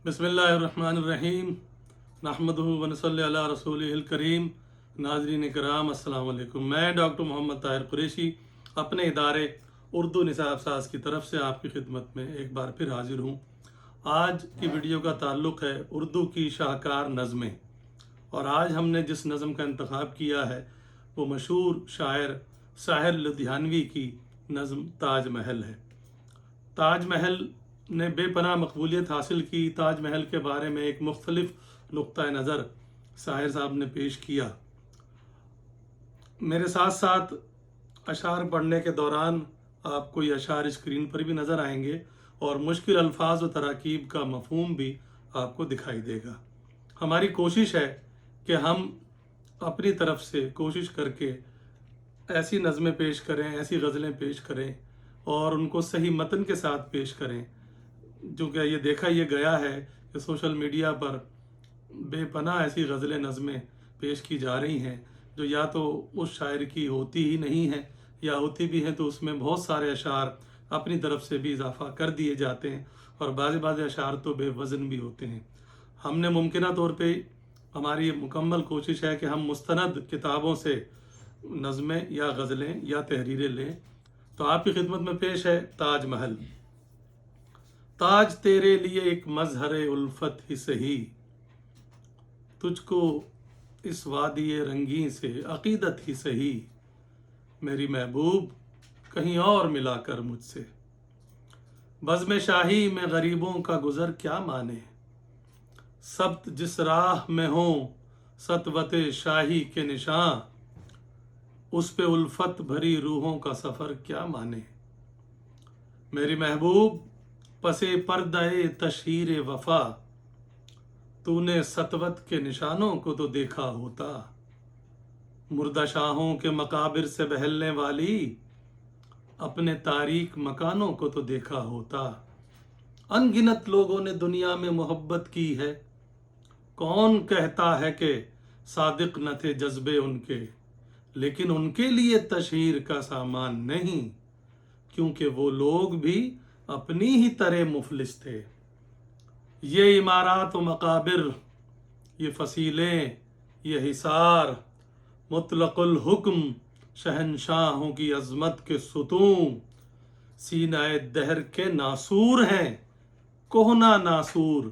बिस्मिल्लाहिर्रहमानिर्रहीम नहमदुहु व नसल्ली अला रसूलिहिल करीम। नाज़रीन इकराम अस्सलाम वालेकुम। मैं डॉक्टर मोहम्मद ताहिर कुरैशी अपने इदारे उर्दू निसाब साज की तरफ से आपकी खिदमत में एक बार फिर हाजिर हूँ। आज की वीडियो का ताल्लुक़ है उर्दू की शाहकार नज़में, और आज हमने जिस नज़म का इंतखाब किया है वो मशहूर शायर साहिर लुधियानवी की नज़म ताज महल है। ताज महल ने बेपनाह मकबूलियत हासिल की। ताज महल के बारे में एक मुख्तलिफ नुक्ता नज़र साहिर साहब ने पेश किया। मेरे साथ साथ अशार पढ़ने के दौरान आपको ये अशार स्क्रीन पर भी नज़र आएंगे और मुश्किल अल्फाज व तराकीब का मफहूम भी आपको दिखाई देगा। हमारी कोशिश है कि हम अपनी तरफ से कोशिश करके ऐसी नज़में पेश करें, ऐसी गज़लें पेश करें और उनको सही मतन के साथ पेश करें। जो कि ये देखा ये गया है कि सोशल मीडिया पर बेपनाह ऐसी गज़लें नज़में पेश की जा रही हैं जो या तो उस शायर की होती ही नहीं है, या होती भी हैं तो उसमें बहुत सारे अशार अपनी तरफ से भी इजाफा कर दिए जाते हैं और बाज़ अशार तो बेवज़न भी होते हैं। हमने मुमकिना तौर पे हमारी ये मुकम्मल कोशिश है कि हम मुस्तनद किताबों से नज़में या गज़लें या तहरीरें लें। तो आपकी खिदमत में पेश है ताज महल। ताज तेरे लिए एक मजहर उल्फत ही सही, तुझको इस वादी रंगी से अकीदत ही सही, मेरी महबूब कहीं और मिला कर मुझसे। बज़्म शाही में गरीबों का गुज़र क्या माने, सब्त जिस राह में हो सतवत शाही के निशान, उस पे उल्फत भरी रूहों का सफ़र क्या माने। मेरी महबूब पसे पर्दाए तशहीर वफा, तूने सतवत के निशानों को तो देखा होता, मुर्दा शाहों के मकाबिर से बहलने वाली अपने तारीक मकानों को तो देखा होता। अनगिनत लोगों ने दुनिया में मोहब्बत की है, कौन कहता है कि सादिक न थे जज्बे उनके, लेकिन उनके लिए तशहीर का सामान नहीं, क्योंकि वो लोग भी अपनी ही तरह मुफलिस थे। ये इमारात व मकाबिर, ये फसीलें, ये हिसार, मुतलकुल हुक्म शहनशाहों की अजमत के सुतून, सीनाए दहर के नासूर हैं, कोहना नासूर,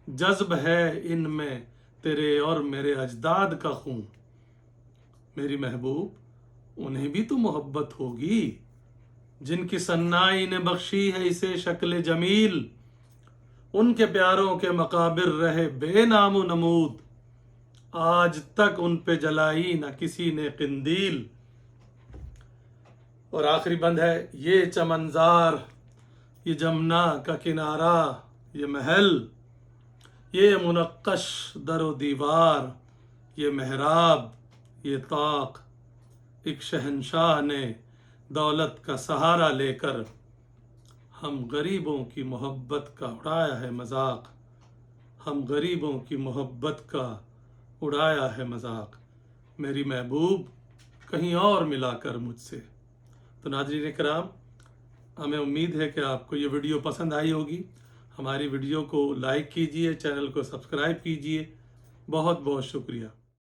जज्ब है इनमें तेरे और मेरे अजदाद का खून। मेरी महबूब उन्हें भी तो मोहब्बत होगी जिनकी सन्नाई ने बख्शी है इसे शक्ल जमील, उनके प्यारों के मकाबिर रहे बेनामो नमूद, आज तक उन पे जलाई न किसी ने किंदील। और आखिरी बंद है, ये चमनजार, ये जमुना का किनारा, ये महल, ये मुनक्कश दरो दीवार, ये मेहराब, ये ताक, एक शहनशाह ने दौलत का सहारा लेकर हम गरीबों की मोहब्बत का उड़ाया है मजाक, हम गरीबों की मोहब्बत का उड़ाया है मजाक, मेरी महबूब कहीं और मिलाकर मुझसे। तो नाज़रीन इकराम, हमें उम्मीद है कि आपको ये वीडियो पसंद आई होगी। हमारी वीडियो को लाइक कीजिए, चैनल को सब्सक्राइब कीजिए। बहुत बहुत शुक्रिया।